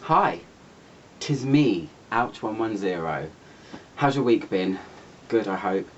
Hi, 'tis me, Ouch110. How's your week been? Good, I hope.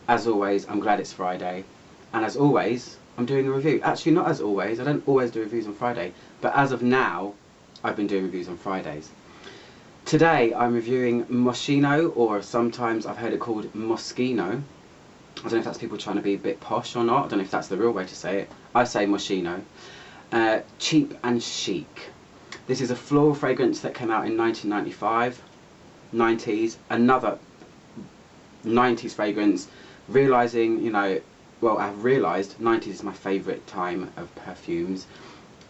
As always, I'm glad it's Friday. And as always, I'm doing a review. Actually, not as always, I don't always do reviews on Friday. But as of now, I've been doing reviews on Fridays. Today, I'm reviewing Moschino, or sometimes I've heard it called Moschino. I don't know if that's people trying to be a bit posh or not. I don't know if that's the real way to say it. I say Moschino. Cheap and Chic. This is a floral fragrance that came out in 1995, 90s, another 90s fragrance, realising, you know, well, I've realised 90s is my favourite time of perfumes.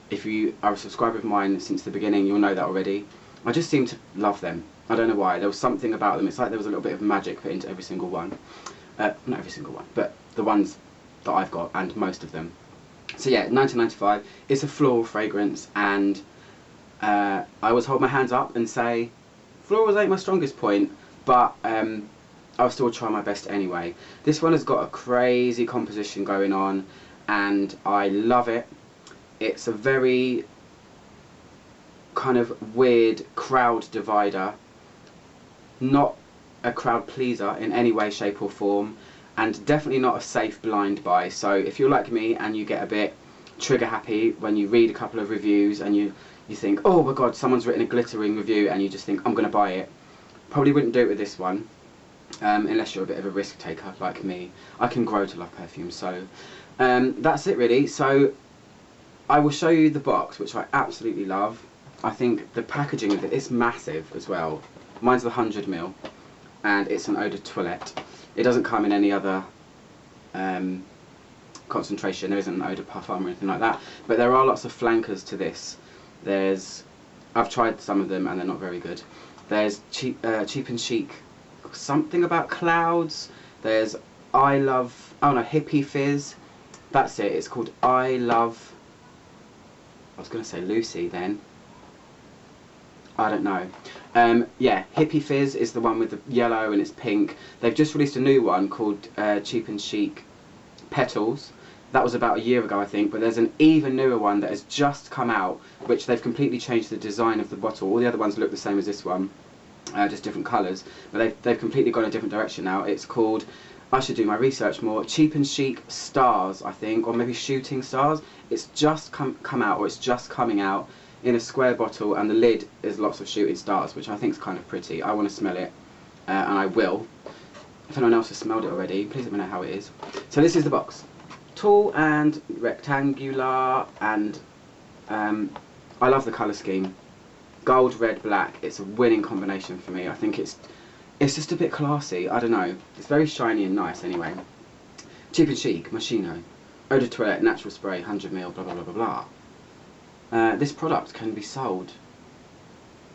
If you are a subscriber of mine since the beginning, you'll know that already. I just seem to love them. I don't know why. There was something about them. It's like there was a little bit of magic put into every single one. Not every single one, but the ones that I've got, and most of them. So yeah, 1995. It's a floral fragrance, and I always hold my hands up and say florals ain't my strongest point, but I'll still try my best anyway. This one has got a crazy composition going on, and I love it. It's a very kind of weird crowd divider, not a crowd pleaser in any way, shape or form, and definitely not a safe blind buy. So if you're like me and you get a bit trigger happy when you read a couple of reviews and you think, oh my god, someone's written a glittering review, and you just think, I'm going to buy it, probably wouldn't do it with this one, unless you're a bit of a risk taker like me. I can grow to love perfume. So that's it really. So I will show you the box, which I absolutely love. I think the packaging of it is massive as well. Mine's the 100ml, and it's an eau de toilette. It doesn't come in any other concentration. There isn't an eau de parfum or anything like that, but there are lots of flankers to this. I've tried some of them and they're not very good. There's Cheap and Chic, something about clouds. There's I Love, oh no, Hippie Fizz. That's it, it's called I Love, I was going to say Lucy then. I don't know. Yeah, Hippie Fizz is the one with the yellow and it's pink. They've just released a new one called Cheap and Chic Petals. That was about a year ago, I think, but there's an even newer one that has just come out, which they've completely changed the design of the bottle. All the other ones look the same as this one, just different colours, but they've completely gone a different direction now. It's called, I should do my research more, Cheap and Chic Stars, I think, or maybe Shooting Stars. It's just come out, or it's just coming out in a square bottle, and the lid is lots of shooting stars, which I think is kind of pretty. I want to smell it, and I will. If anyone else has smelled it already, please let me know how it is. So this is the box. Tall and rectangular, and I love the colour scheme. Gold, red, black. It's a winning combination for me. I think it's just a bit classy. I don't know. It's very shiny and nice anyway. Cheap and Chic, Moschino, eau de toilette, natural spray, 100ml, blah blah blah blah blah. This product can be sold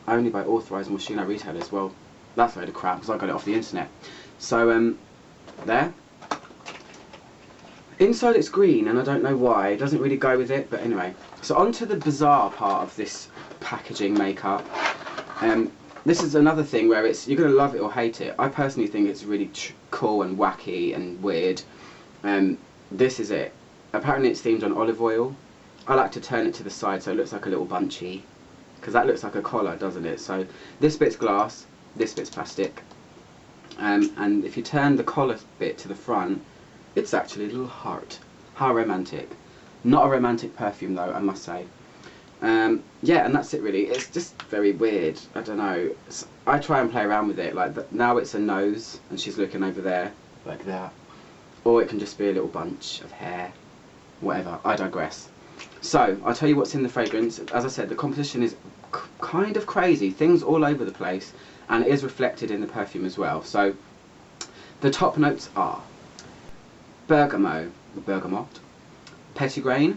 only by authorised Moschino retailers. Well, that's a load of crap because I got it off the internet. So there. Inside it's green, and I don't know why. It doesn't really go with it, but anyway. So on to the bizarre part of this packaging makeup. This is another thing where you're going to love it or hate it. I personally think it's really cool and wacky and weird. This is it. Apparently it's themed on olive oil. I like to turn it to the side so it looks like a little bunchy, because that looks like a collar, doesn't it? So this bit's glass, this bit's plastic, and if you turn the collar bit to the front, it's actually a little heart. How romantic. Not a romantic perfume though, I must say. Yeah, and that's it really. It's just very weird. I don't know. I try and play around with it. Like now it's a nose and she's looking over there like that. Or it can just be a little bunch of hair. Whatever. I digress. So, I'll tell you what's in the fragrance. As I said, the composition is kind of crazy. Things all over the place. And it is reflected in the perfume as well. So, the top notes are bergamot, petitgrain,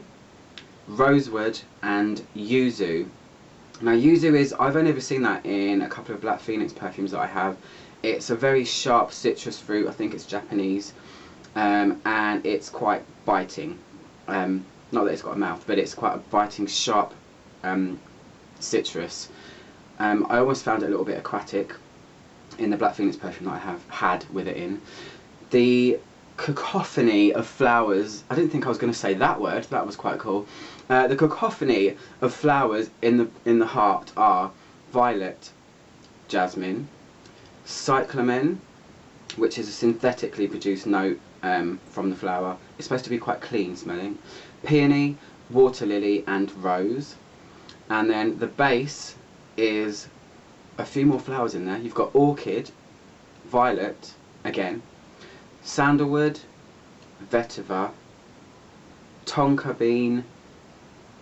rosewood, and yuzu. Now yuzu is, I've only ever seen that in a couple of Black Phoenix perfumes that I have. It's a very sharp citrus fruit. I think it's Japanese, and it's quite biting. Not that it's got a mouth, but it's quite a biting, sharp citrus. I almost found it a little bit aquatic in the Black Phoenix perfume that I have had with it in. The cacophony of flowers, I didn't think I was going to say that word, that was quite cool. The cacophony of flowers in the heart are violet jasmine, cyclamen, which is a synthetically produced note from the flower. It's supposed to be quite clean smelling. Peony, water lily and rose. And then the base is a few more flowers in there. You've got orchid, violet, again, sandalwood, vetiver, tonka bean,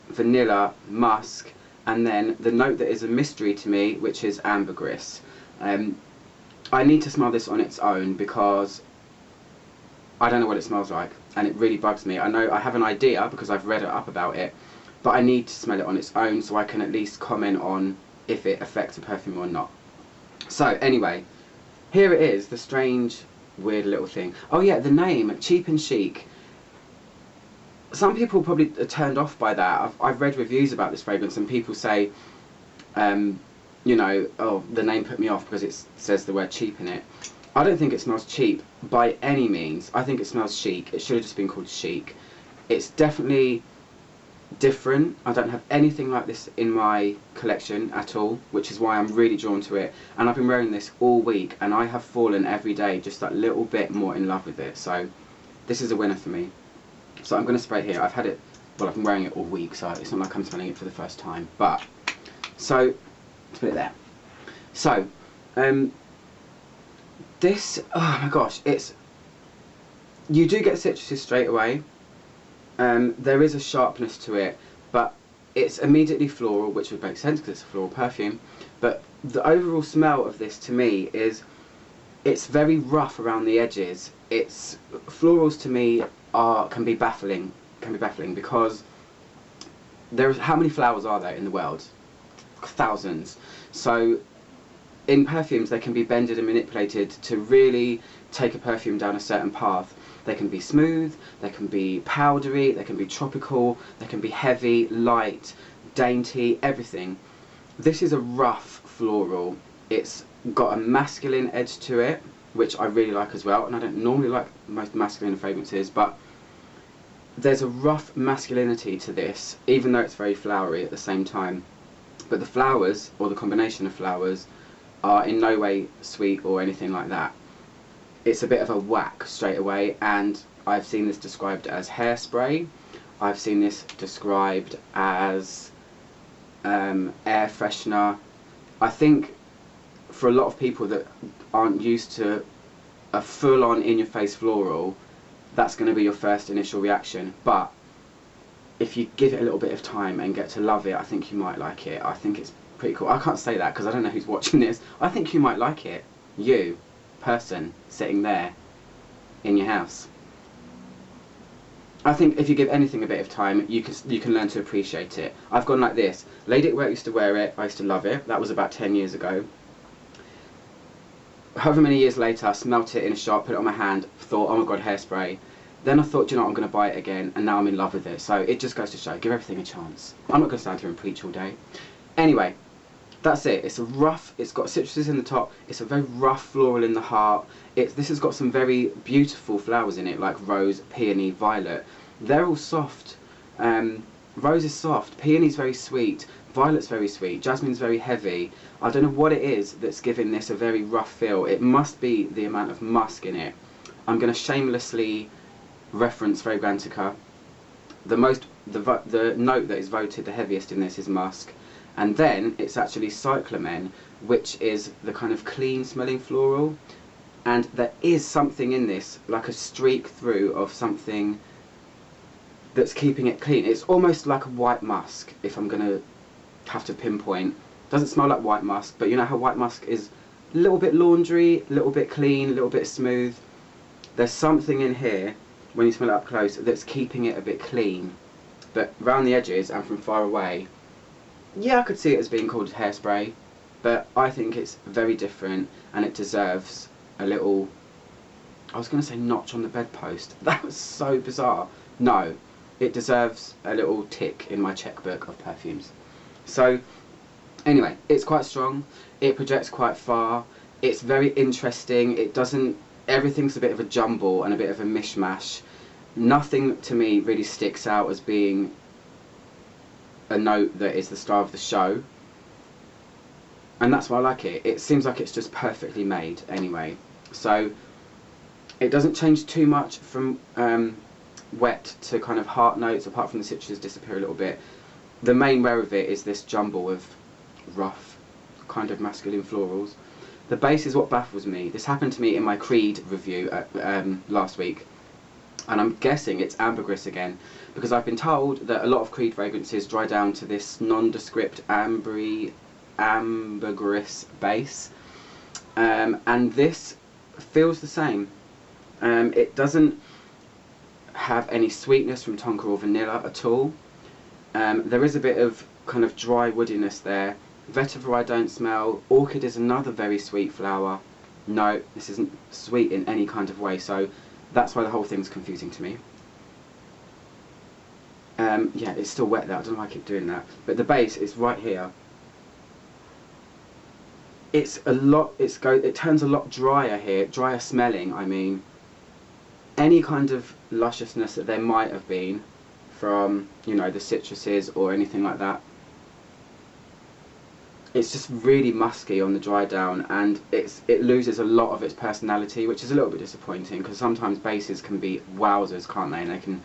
vanilla, musk, and then the note that is a mystery to me, which is ambergris. I need to smell this on its own because I don't know what it smells like, and it really bugs me. I know I have an idea because I've read up about it, but I need to smell it on its own so I can at least comment on if it affects a perfume or not. So anyway, here it is, the strange, weird little thing. Oh yeah, the name, Cheap and Chic. Some people probably are turned off by that. I've read reviews about this fragrance and people say, you know, oh, the name put me off because it says the word cheap in it. I don't think it smells cheap by any means. I think it smells chic. It should have just been called Chic. It's definitely different. I don't have anything like this in my collection at all, which is why I'm really drawn to it. And I've been wearing this all week and I have fallen every day just that little bit more in love with it. So this is a winner for me. So I'm going to spray it here. I've had it, well, I've been wearing it all week, so it's not like I'm smelling it for the first time. But, so, let's put it there. So, this, oh my gosh, it's, you do get citruses straight away. There is a sharpness to it, but it's immediately floral, which would make sense because it's a floral perfume. But the overall smell of this to me is, it's very rough around the edges. It's, florals to me can be baffling because there's, how many flowers are there in the world? Thousands. So in perfumes they can be bended and manipulated to really take a perfume down a certain path. They can be smooth, they can be powdery, they can be tropical, they can be heavy, light, dainty, everything. This is a rough floral. It's got a masculine edge to it, which I really like as well, and I don't normally like most masculine fragrances, but there's a rough masculinity to this, even though it's very flowery at the same time. But the flowers, or the combination of flowers, are in no way sweet or anything like that. It's a bit of a whack straight away, and I've seen this described as hairspray. I've seen this described as air freshener. I think for a lot of people that aren't used to a full-on in-your-face floral, that's going to be your first initial reaction. But if you give it a little bit of time and get to love it, I think you might like it. I think it's pretty cool. I can't say that because I don't know who's watching this. I think you might like it. You, person, sitting there in your house. I think if you give anything a bit of time, you can learn to appreciate it. I've gone like this. Lady at Work used to wear it. I used to love it. That was about 10 years ago. However many years later, I smelt it in a shop, put it on my hand, thought, oh my god, hairspray. Then I thought, do you know what, I'm going to buy it again, and now I'm in love with it. So it just goes to show, give everything a chance. I'm not going to stand here and preach all day. Anyway, that's it. It's a rough, it's got citruses in the top, it's a very rough floral in the heart. This has got some very beautiful flowers in it, like rose, peony, violet. They're all soft. Rose is soft, peony's very sweet, violet's very sweet, jasmine's very heavy. I don't know what it is that's giving this a very rough feel. It must be the amount of musk in it. I'm going to shamelessly reference Fragrantica. The note that is voted the heaviest in this is musk, and then it's actually cyclamen, which is the kind of clean smelling floral, and there is something in this, like a streak through of something that's keeping it clean. It's almost like a white musk, if I'm going to have to pinpoint. Doesn't smell like white musk, but you know how white musk is a little bit laundry, a little bit clean, a little bit smooth. There's something in here, when you smell it up close, that's keeping it a bit clean. But around the edges and from far away, yeah, I could see it as being called hairspray, but I think it's very different and it deserves a little, I was going to say notch on the bedpost. That was so bizarre. No, it deserves a little tick in my checkbook of perfumes. So anyway, it's quite strong, it projects quite far, it's very interesting, it doesn't, everything's a bit of a jumble and a bit of a mishmash. Nothing to me really sticks out as being a note that is the star of the show. and that's why I like it. It seems like it's just perfectly made anyway. So it doesn't change too much from wet to kind of heart notes, apart from the citrus disappear a little bit. The main wear of it is this jumble of rough, kind of masculine florals. The base is what baffles me. This happened to me in my Creed review last week, and I'm guessing it's ambergris again, because I've been told that a lot of Creed fragrances dry down to this nondescript ambergris base, and this feels the same. It doesn't have any sweetness from tonka or vanilla at all. There is a bit of kind of dry woodiness there. Vetiver I don't smell. Orchid is another very sweet flower. No, this isn't sweet in any kind of way, so that's why the whole thing's confusing to me. Yeah, it's still wet there. I don't know why I keep doing that. But the base is right here. It's a lot. It turns a lot drier here. Drier smelling, I mean. Any kind of lusciousness that there might have been from, you know, the citruses or anything like that, it's just really musky on the dry down, and it loses a lot of its personality, which is a little bit disappointing, because sometimes bases can be wowzers, can't they? And they can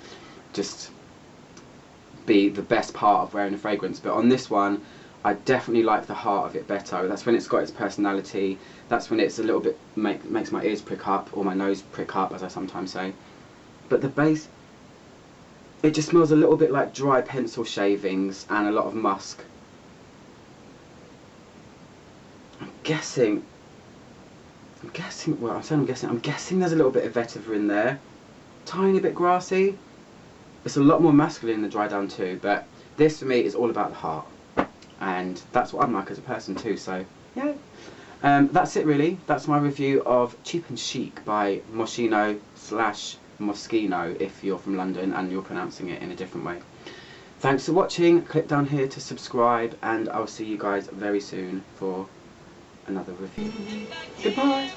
just be the best part of wearing a fragrance. But on this one, I definitely like the heart of it better. That's when it's got its personality. That's when it's a little bit makes my ears prick up, or my nose prick up, as I sometimes say. But the base, it just smells a little bit like dry pencil shavings and a lot of musk. I'm guessing, well, I'm guessing there's a little bit of vetiver in there. Tiny bit grassy. It's a lot more masculine in the dry down too, but this for me is all about the heart. And that's what I'm like as a person too, so yeah. That's it really. That's my review of Cheap and Chic by Moschino / Moschino if you're from London and you're pronouncing it in a different way. Thanks for watching. Click down here to subscribe, and I'll see you guys very soon for another review. Goodbye!